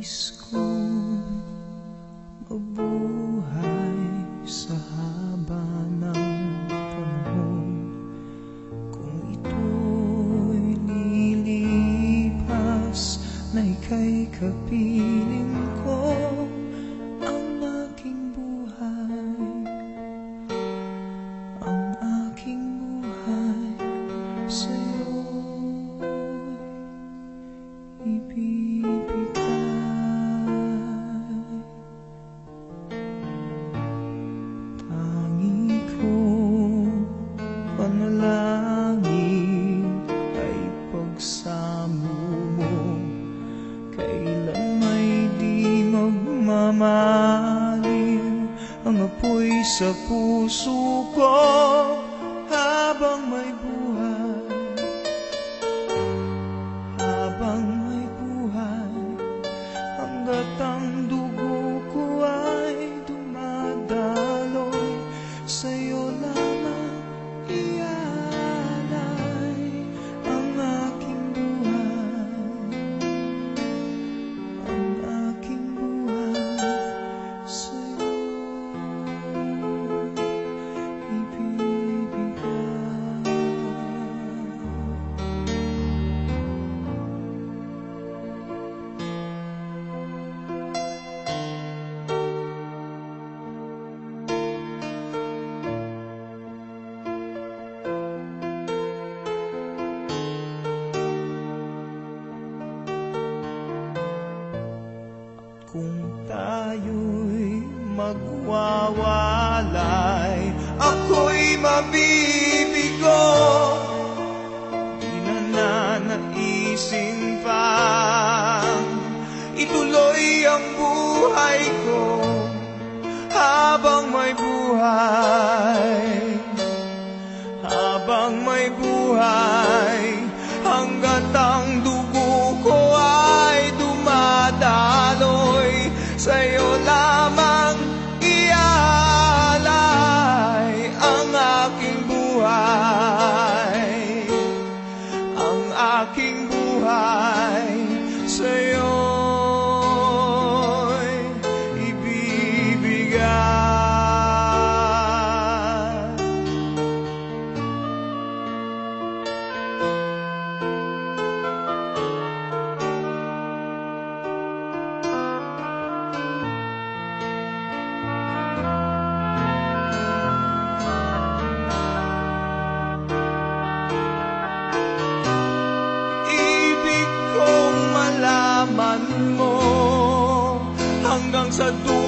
Nais kong mabuhay sa haba ng panahon. Kung ito'y lilipas na ika'y kapiling ko, ang aking buhay, ang aking buhay sa'yo'y ibibigay. Tangi kong panalangin ay pagsamo mo, kailan may di magmamaliw ang apoy sa puso ko habang may buhay, habang may buhay, hanggat ang dugo ko ay dumadaloy, sa'yo lamang ialay ang aking buhay, ang aking buhay sa'yo ibibigay. Kung tayo'y magwawalay, ako'y mabibigo, di na nanaisin pang ituloy ang buhay ko habang may buhay, habang may buhay, hanggat ang dugo ko ay dumadaloy, sa'yo lamang ialay ang aking buhay, ang aking buhay sa'yo'y ibibigay. Ibig kong malaman mo hanggang sa dulo